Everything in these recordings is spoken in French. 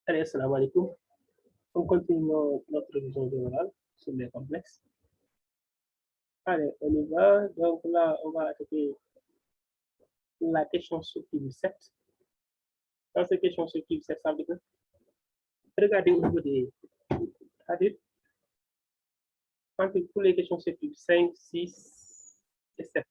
Allez, salam alaikum. On continue notre révision générale sur les complexes. Allez, on y va. Donc là, on va attaquer la question sur qu'il 7. Dans cette question sur qu'il 7, ça veut dire que regardez au niveau des adultes. Pour les questions sur qu'il 5, 6 et 7.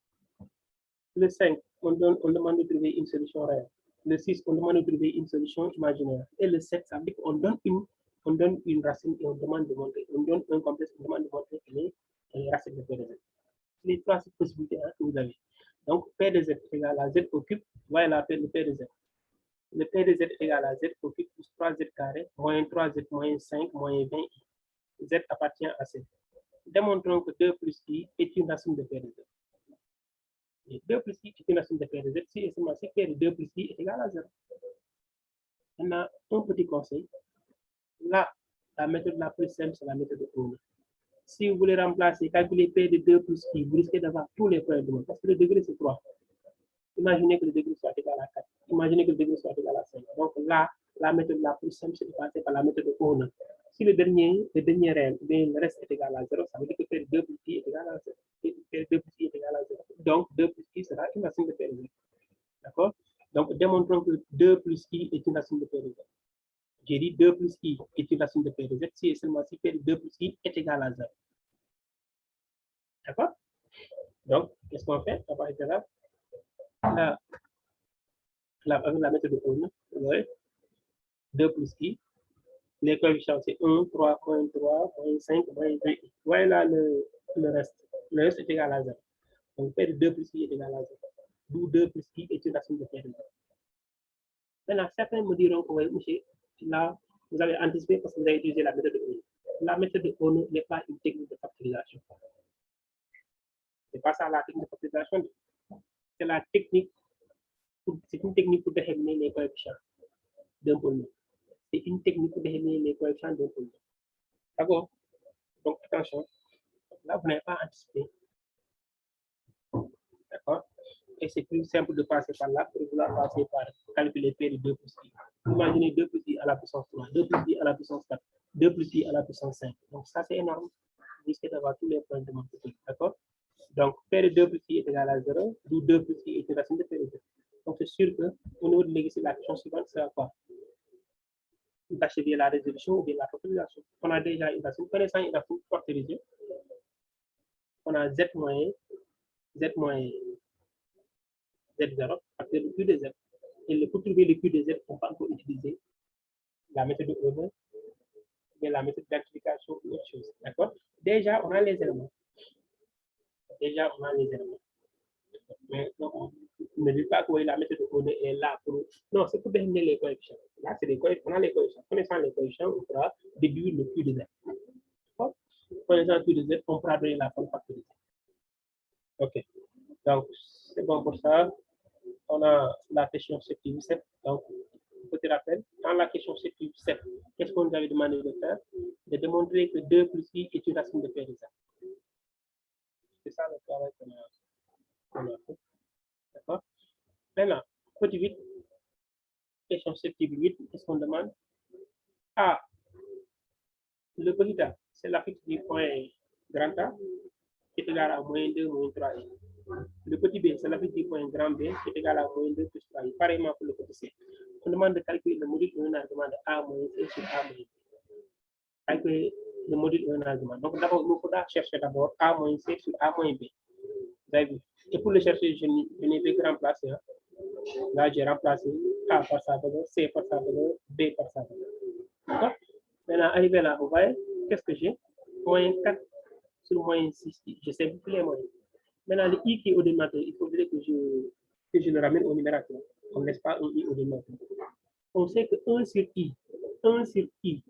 Le 5, on demande de trouver une solution réelle. Le 6, on demande de trouver une solution imaginaire. Et le 7, ça veut dire qu'on donne une racine et on demande de montrer. On donne un complexe, on demande de montrer quelle est la racine de P de Z. Les trois possibilités que vous avez. Donc, P de Z égale à Z occupe, voilà le P de Z. Le P de Z égale à Z occupe plus 3Z carré, moins 3Z, moins 5, moins 20. Z appartient à C. Démontrons que 2 plus I est une racine de P de Z. Et 2 plus I est une racine de P de Z si et seulement si P de 2 plus I est égal à 0. On a un petit conseil. Là, la méthode la plus simple, c'est la méthode de Ohm. Si vous voulez remplacer, calculer P de 2 plus I, vous risquez d'avoir tous les points de monde parce que le degré c'est 3. Imaginez que le degré soit égal à 4. Imaginez que le degré soit égal à 5. Donc là, la méthode la plus simple, c'est de passer par la méthode de Ohm. Si le dernier réel, le reste est égal à 0, ça veut dire que P de 2 plus I est égal à 0. P de 2 plus I est égal à 0. Donc 2 plus I sera une racine de P de 0. D'accord? Donc démontrons que 2 plus I est une racine de P de 0. J'ai dit 2 plus I est une racine de P de Z si et seulement si P de 2 plus I est égal à 0. D'accord? Donc, qu'est-ce qu'on fait? On va être là. Avec la méthode de Ohm, 2 plus I. Les coefficients, c'est 1, 3, moins 3, moins 5, moins 2. Voilà le reste. Le reste est égal à 0. Donc, P de 2 plus I est égal à 0. D'où 2 plus I est une racine de P de 0. Maintenant, certains me diront que, oui, monsieur, là, vous avez anticipé parce que vous avez utilisé la méthode de Ohm. La méthode de Ohm n'est pas une technique de factorisation. C'est pas ça la technique de factorisation. C'est la technique, c'est une technique pour déterminer les coefficients d'un polynôme. C'est une technique pour déterminer les coefficients d'un polynôme. D'accord? Donc, attention. Là, vous n'avez pas anticipé. D'accord? Et c'est plus simple de passer par là pour vouloir passer par calculer P de 2 plus I. Imaginez 2 plus I à la puissance 3, 2 plus I à la puissance 4, 2 plus I à la puissance 5. Donc, ça, c'est énorme. Vous risquez d'avoir tous les points de mon côté. D'accord? Donc, P de 2 plus I est égal à 0, d'où 2 plus I est une racine de P de 0. Donc, c'est sûr qu'au niveau de l'exercice, la question suivante sera quoi? D'achever la résolution ou bien la factorisation. On a déjà une racine. Connaissant une racine factorisée, on a Z moyen, Z0, facteur le Q de Z. Et pour trouver le Q de Z, on peut encore utiliser la méthode de Ohm, mais la méthode d'identification ou autre chose. D'accord? Déjà, on a les éléments. Mais donc, ne dites pas que la méthode de Ohm est là pour. Non, c'est pour déterminer les coefficients. Là, c'est des coefficients. On a les coefficients. Connaissant les coefficients, on pourra déduire le Q de Z. D'accord? Connaissant le Q de Z, on pourra donner la forme factorisée. OK. Donc, c'est bon pour ça. On a la question 7. Donc, petit rappel, dans la question 7, qu'est-ce qu'on nous avait demandé de faire? De démontrer que 2 plus I est une racine de P de Z. C'est ça le travail qu'on a fait. D'accord? Maintenant, petit 8, question 7, qu'est-ce qu'on demande? A, le petit A, c'est la fixe du point grand A, qui est égal à moins 2, moins 3. Le petit B, c'est la fixe du point grand B, qui est égal à moins 2 plus 3. Pareillement pour le petit C. On demande de calculer le module d'un argument de A moins C sur A moins B. Calculer le module d'un argument. Donc, d'abord, il nous faudra chercher d'abord A moins C sur A moins B. Vous avez vu? Et pour le chercher, je n'ai fait que remplacer. Hein. Là, j'ai remplacé A par sa valeur, C par sa valeur, B par sa valeur. D'accord? Maintenant, arrivé là, vous voyez, qu'est-ce que j'ai? Moins 4 sur moins 6. Je simplifie les moyens. Maintenant, le I qui est au dénominateur, il faudrait que je le ramène au numérateur. On ne laisse pas un I au dénominateur. On sait que 1 sur I,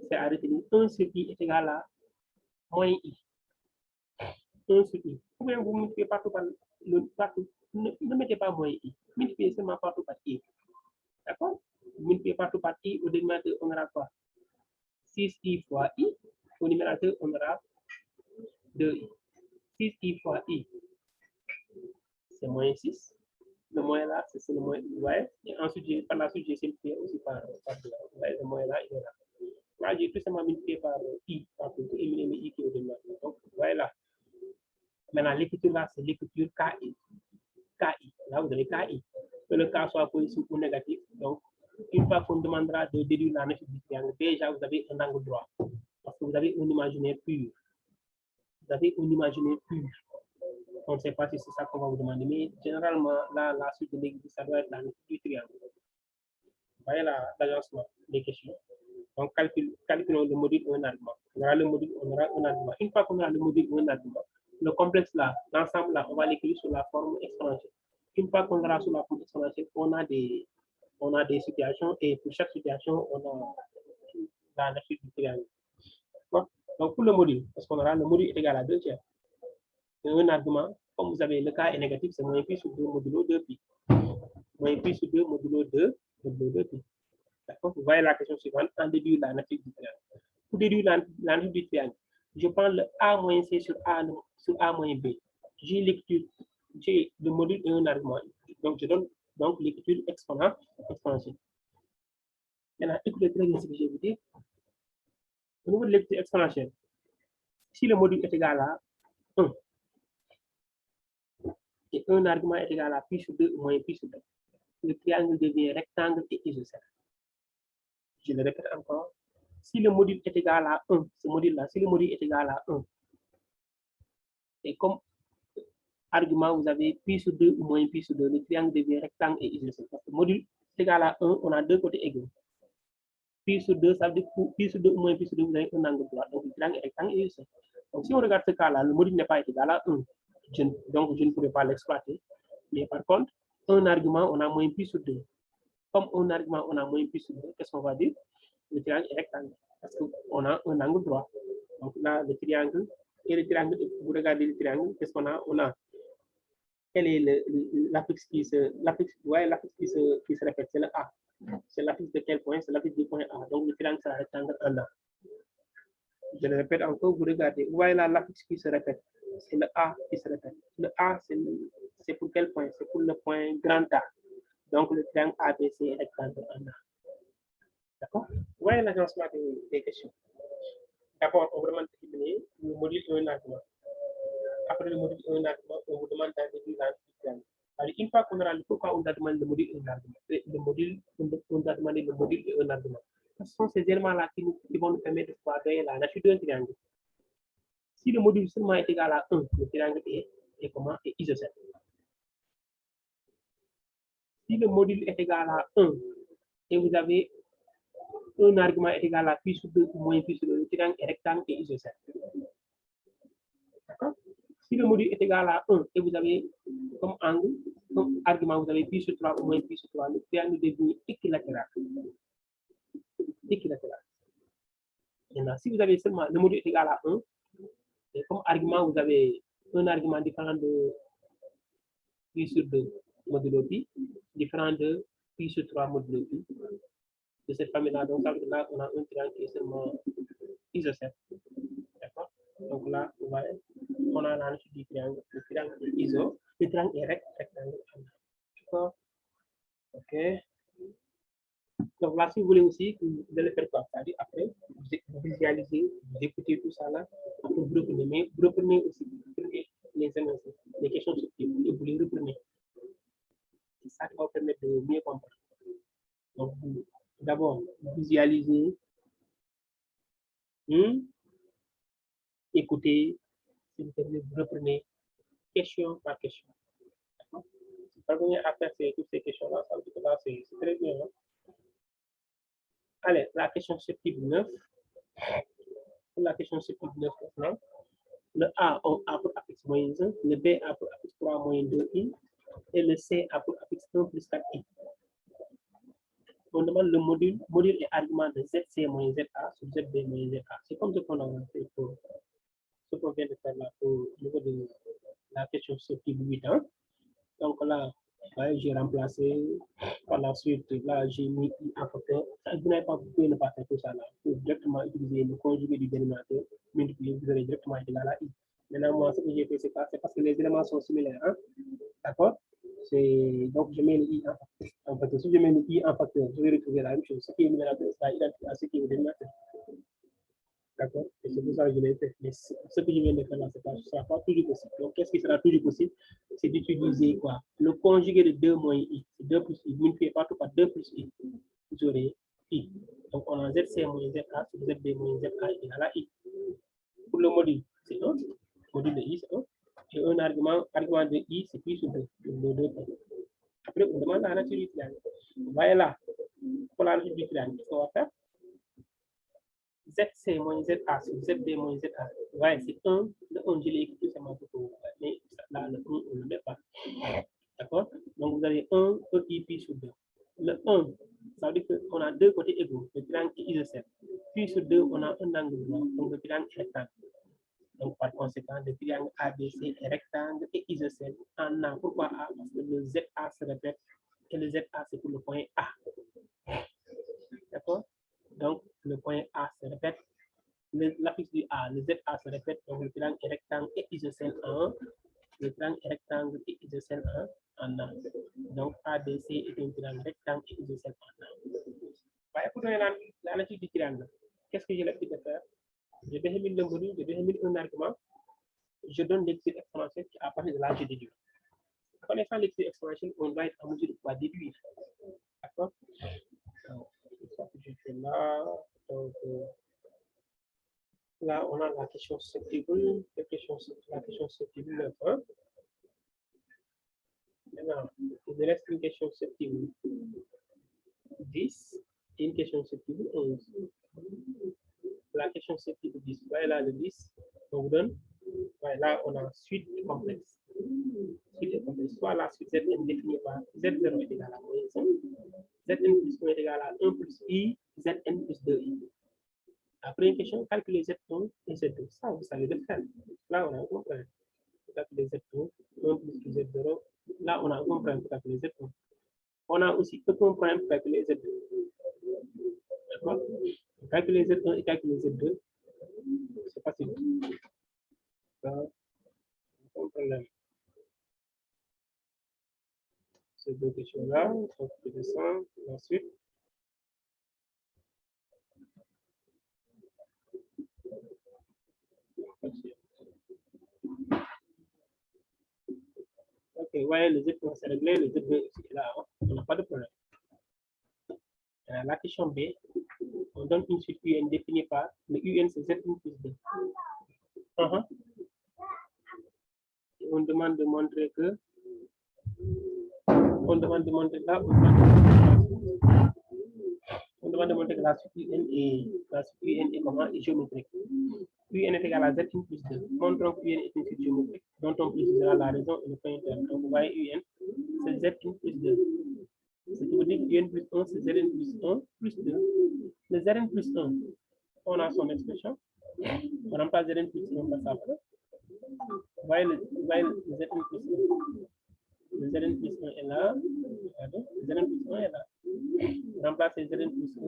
c'est à retenir. 1 sur I est égal à moins I. 1 sur I. Ou bien vous multipliez partout par partout. Ne mettez pas moins I. Multipliez seulement partout par I. D'accord? Multipliez partout par I. Au dénominateur, on aura quoi? 6I fois I. Au numérateur, on aura 2I. 6I fois I, c'est moins 6. Le moins là, c'est le moins, ouais. Et ensuite, par la suite, j'ai simplifié aussi par 2. Ouais, le moins là, il est là. Là, j'ai tout simplement multiplié par i, par tout, éliminer i qui est au-delà. Donc, voilà. Maintenant, l'écriture là, c'est l'écriture KI. KI. Là, vous avez KI. Que le K soit positif ou négatif. Donc, une fois qu'on demandera de déduire la nature du triangle, déjà, vous avez un angle droit. Parce que vous avez un imaginaire pur. Vous avez un imaginaire pur. On ne sait pas si c'est ça qu'on va vous demander, mais généralement, là, la suite de l'exercice, ça doit être la nature du triangle. Vous voyez l'agencement des questions. Donc, calculons le module ou un argument. On aura le module, on aura un argument. Une fois qu'on aura le module ou un argument, le complexe là, l'ensemble là, on va l'écrire sous la forme exponentielle. Une fois qu'on aura sous la forme exponentielle, on a des situations et pour chaque situation, on a la nature du triangle. Donc, pour le module, parce qu'on aura le module est égal à 2 tiers. Et un argument, comme vous avez le cas est négatif, c'est moins pi sur 2 modulo 2 pi. Moins pi sur 2 modulo 2 pi. D'accord? Vous voyez la question suivante, en déduire la nature du triangle. Pour déduire la nature du triangle, je prends le A moins C sur A moins B. J'ai le module et un argument. Donc, je donne donc l'écriture exponentielle. Maintenant, écoutez très bien ce que je vais vous dire. Au niveau de l'écriture exponentielle, si le module est égal à 1, et un argument est égal à pi sur 2 ou moins pi sur 2, le triangle devient rectangle et isocèle. Je le répète encore. Si le module est égal à 1, ce module-là, si le module est égal à 1, et comme argument, vous avez pi sur 2 ou moins pi sur 2, le triangle devient rectangle et isocèle. Parce que le module est égal à 1, on a deux côtés égaux. Pi sur 2, ça veut dire que pi sur 2 ou moins pi sur 2, vous avez un angle droit. Donc, le triangle est rectangle et isocèle. Donc, si on regarde ce cas-là, le module n'est pas égal à 1. Donc, je ne pourrais pas l'exploiter. Mais par contre, un argument, on a moins pi sur 2. Comme un argument, on a moins pi sur 2, qu'est-ce qu'on va dire? Le triangle est rectangle. Parce qu'on a un angle droit. Donc là, le triangle, et le triangle, vous regardez le triangle, qu'est-ce qu'on a? On a, quel est l'affixe qui se répète? C'est le A. C'est l'affixe de quel point? C'est l'affixe du point A. Donc le triangle sera rectangle en A. Je le répète encore, vous regardez. Vous voyez là l'affixe qui se répète. C'est le A qui se répète. Le A, c'est pour quel point? C'est pour le point grand A. Donc le triangle ABC est rectangle en A. D'accord? Vous voyez l'agencement des questions. D'abord, on vous demande de déterminer le module et un argument. Après le module et un argument, on vous demande de déduire la triangle. Alors, une fois qu'on aura le pourquoi on doit demander le module et un argument. On doit demander le module et un argument. Ce sont ces éléments-là qui vont nous permettre de pouvoir donner la nature d'un triangle. Si le module seulement est égal à 1, le triangle est isocèle. Si le module est égal à 1 et vous avez un argument est égal à pi sur 2 ou moins pi sur 2, le triangle est rectangle et isocèle. D'accord? Si le module est égal à 1 et vous avez comme angle, comme argument, vous avez pi sur 3 ou moins pi sur 3, le triangle devient équilatéral. Maintenant, si vous avez seulement le module est égal à 1, et comme argument, vous avez un argument différent de pi sur 2 modulo pi, différent de pi sur 3 modulo pi. De cette famille-là, donc là, on a un triangle qui est seulement isocèle. D'accord? Donc là, on a la nature du triangle. Le triangle est iso, le triangle est rectangle. D'accord? Ok. Donc là, si vous voulez aussi, vous allez faire quoi? C'est-à-dire après, vous visualisez, vous écoutez tout ça là, vous reprenez, mais vous reprenez aussi les questions subtiles et vous les reprenez. Et ça va vous permettre de mieux comprendre. Donc, d'abord, visualisez, écoutez, si vous reprenez question par question. Si vous parvenez à faire toutes ces questions-là, ça veut dire que là, c'est très bien. Hein? Allez, la question subtile 9. La question subtile 9 maintenant. Le A a pour affixe moins 1, le B a pour affixe 3 moins 2i, et le C a pour affixe 1 plus 4i. On demande le module et argument de ZC moins ZA sur ZB moins ZA. C'est comme ce qu'on a fait pour ce qu'on vient de faire là au niveau de la question subtile 8 ans. Donc là, j'ai remplacé par la suite, là j'ai mis i apporteur. Vous n'avez pas pu ne pas faire tout ça là. Vous directement utiliser le conjugué du dénominateur, multiplier, vous allez directement égal à i. Maintenant, moi, ce que j'ai fait, c'est parce que les éléments sont similaires. Hein? D'accord? Donc, je mets le i en facteur. Si je mets le i en facteur, je vais retrouver la même chose. Ce qui est numérateur sera identique à ce qui est dénominateur. D'accord? Et c'est pour ça que je l'ai fait. Mais ce que je viens de faire là, ce ne sera pas toujours possible. Donc, qu'est-ce qui sera toujours possible? C'est d'utiliser quoi? Le conjugué de 2 moins i. 2 plus i. Vous ne faites pas tout par 2 plus i. Vous aurez i. Donc, on a zc moins za sur zb moins za égale à i. Pour le module, c'est 1. Le module de i, c'est 1. Et un argument de i, c'est pi sur 2. Le 2. Après, on demande la nature du triangle. Voyez là, pour la nature du triangle, qu'est-ce qu'on va faire? ZC moins ZA sur ZB moins ZA. Ouais, c'est 1. Le 1, je l'ai écrit tout simplement pour vous. Mais là, le 1, on ne le met pas. D'accord? Donc, vous avez 1 pi sur 2. Le 1, ça veut dire qu'on a deux côtés égaux. Le triangle est isocèle. Pi sur 2, on a un angle droit. Donc, le triangle est rectangle. Donc, par conséquent, le triangle ABC est rectangle et isocèle en A. Pourquoi A? Parce que le ZA se répète et le ZA, c'est pour le point A. D'accord? Donc, le point A se répète. L'affixe du A, le ZA se répète. Donc, le triangle est rectangle et isocèle en le triangle est rectangle et isocèle en A. Donc, ABC est un triangle rectangle et isocèle en A. Voyez, pour donner la nature du triangle, qu'est-ce que j'ai l'habitude de faire? Je détermine le module, je détermine un argument, je donne l'expression exponentielle qui à partir de là, je déduis. Connaissant l'expression exponentielle, on va être en mesure de pouvoir déduire. D'accord? C'est ça que je fais là. Donc, là, on a la question susceptible, la question susceptible 1. Maintenant, il me reste une question susceptible 10 et une question susceptible 11. La question susceptible 10, voilà là le 10, on vous donne. Voilà, là, on a suite complexe. Suite complexe. Soit la suite Zn définie par Z0 est égal à moins 1, Zn plus 1 est égal à 1 plus i, Zn plus 2i. Après une question, calculer Z1 et Z2. Ça, vous savez le faire. Là, on a un problème. Calculer Z1, 1 plus Z0. Là, on a un problème pour calculer Z1. On a aussi un problème pour calculer Z2. D'accord? Calculer Z1 et calculer Z2, c'est facile. Ça, un problème. Ces deux questions-là, donc je descends, ensuite. Ok, ouais, le Z1 c'est réglé, le Z2 est là, hein. On n'a pas de problème. La question B, on donne une suite UN définie par le UN c'est Z1 plus 2. On demande de montrer que on demande de montrer là, on demande de montrer que la suite UN est comment? Est géométrique. UN est égal à Z1 plus 2. Montrons que UN est une suite géométrique dont on précisera la raison et le point interne. Donc vous voyez UN, c'est Z1 plus 2. Ce qui veut dire que UN plus 1, c'est Zn plus 1 plus 2. Le Zn plus 1, on a son expression. On remplace Zn plus 1 par ça. Vous voyez le Zn plus 1. Le Zn plus 1 est là. Regardez, le Zn plus 1 est là. Remplace le Zn plus 1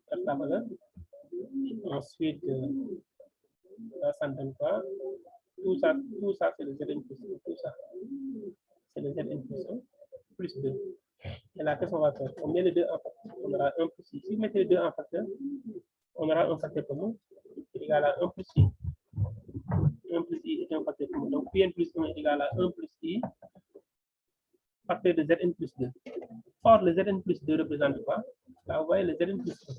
par ça. Voilà. Ensuite, ça ne donne pas. Tout ça c'est le Zn plus 1. Tout ça, c'est le Zn plus 1 plus 2. Et là, qu'est-ce qu'on va faire? On met les deux en facteur. On aura 1 plus i. Si vous mettez les deux en facteur, on aura un facteur commun qui est égal à 1 plus i. 1 plus i est un facteur commun. Donc, Pn plus 1 est égal à 1 plus i, facteur de Zn plus 2. Or, le Zn plus 2 représente quoi? Là, vous voyez le Zn plus 1.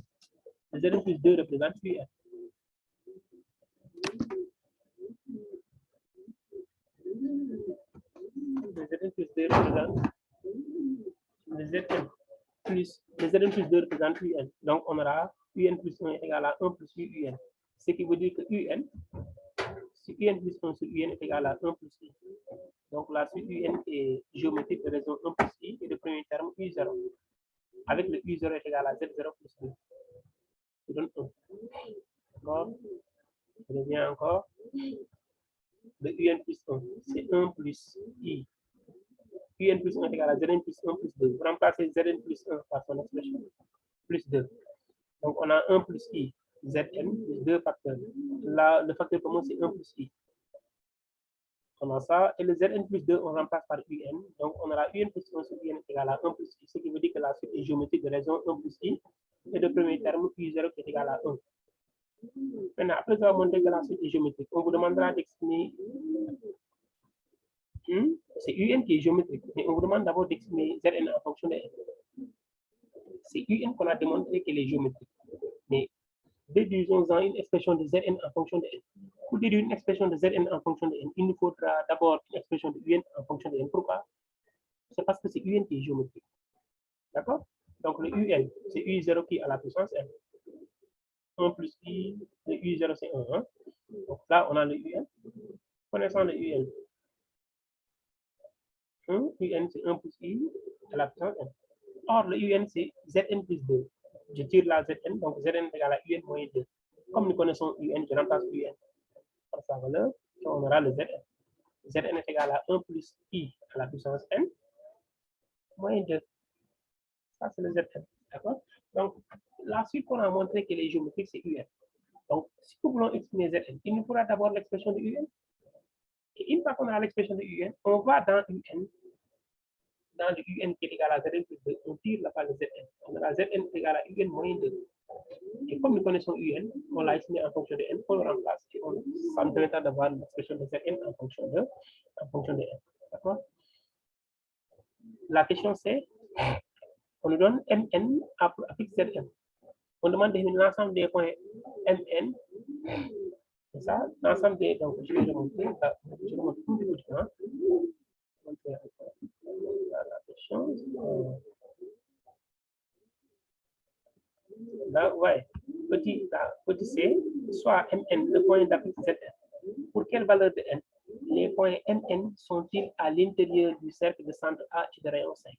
Le Zn plus 2 représente Pn. Le Zn plus 2 représente le Zn plus 2 représente Un. Donc, on aura Un plus 1 est égal à 1 plus Un. Ce qui veut dire que Un, si Un plus 1 sur Un est égal à 1 plus I. Donc, la suite Un est géométrique de raison 1 plus I et le premier terme U0. Avec le U0 est égal à Z0 plus 2. Ça donne 1. D'accord? Je reviens encore. Le Un plus 1, c'est 1 plus I. Un plus 1 est égal à Zn plus 1 plus 2. Vous remplacez Zn plus 1 par son expression. Plus 2. Donc, on a 1 plus I. Zn plus 2 facteurs. Là, le facteur commun, c'est 1 plus I. On a ça, et le Zn plus 2, on remplace par Un. Donc, on aura Un plus 1 sur Un est égal à 1 plus I, ce qui veut dire que la suite est géométrique de raison 1 plus I, et le premier terme, U0 qui est égal à 1. Maintenant, après avoir montré que la suite est géométrique, on vous demandera d'exprimer. C'est Un qui est géométrique, mais on vous demande d'abord d'exprimer Zn en fonction de N. C'est Un qu'on a démontré qu'elle est géométrique. Mais déduisons-en une expression de Zn en fonction de N. Pour déduire une expression de Zn en fonction de N, il nous faudra d'abord une expression de Un en fonction de N. Pourquoi? C'est parce que c'est Un qui est géométrique. D'accord? Donc le Un, c'est U0 qui est à la puissance N. 1 plus I, le U0 c'est 1. Hein? Donc là, on a le Un. Connaissant le Un. Un c'est 1 plus I à la puissance N. Or, le Un, c'est Zn plus 2. Je tire la Zn, donc Zn est égal à Un moins 2. Comme nous connaissons Un, je remplace Un par sa valeur, et on aura le Zn. Zn est égal à 1 plus I à la puissance N moins 2. Ça, c'est le Zn. D'accord? Donc, la suite qu'on a montré que les géométriques, c'est Un. Donc, si nous voulons exprimer Zn, il nous faudra d'abord l'expression de Un. Et une fois qu'on a l'expression de Un, on va dans Un, dans le Un qui est égal à Zn plus 2, on tire la part de Zn. On aura Zn est égal à Un moins 2. Et comme nous connaissons Un, on l'a exprimé en fonction de N, on le remplace et ça nous permettra d'avoir l'expression de Zn en fonction de N. D'accord? La question c'est, on nous donne Mn applique Zn. On demande d'éliminer l'ensemble des points Mn. C'est ça, l'ensemble des. Donc, je vais remonter. Je remonte tout petit peu. La question. Là, ouais. Petit c, soit Mn, le point d'applique Zn. Pour quelle valeur de N? Les points Mn sont-ils à l'intérieur du cercle de centre A et de rayon 5?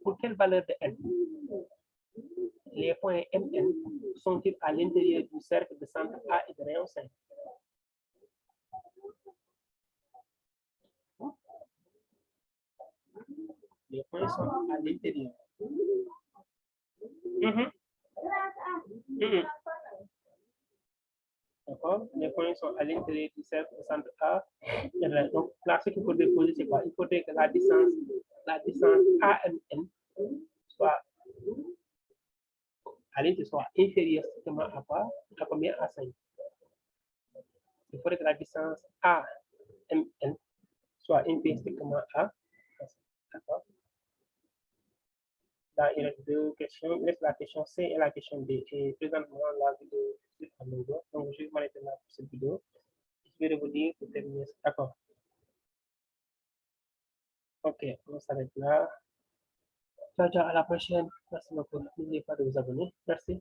Pour quelle valeur de N? Les points Mn sont-ils à l'intérieur du cercle de centre A et de rayon 5? Les points sont à l'intérieur. D'accord? Les points sont à l'intérieur du cercle de centre A. Donc là, ce qu'il faudrait poser, c'est quoi? Il faudrait que la distance AMN soit à l'intérieur soit inférieure strictement à quoi? À combien? À 5. Il faudrait que la distance AMN soit inférieure strictement à 5. D'accord? Là, il y a deux questions. Il reste la question C et la question D. Et présentement, la vidéo est en longueur. Donc, je vais m'arrêter là pour cette vidéo. Je vais revenir pour terminer. D'accord. Ok, on s'arrête là. Ciao, ciao, à la prochaine. Merci beaucoup. N'oubliez pas de vous abonner. Merci.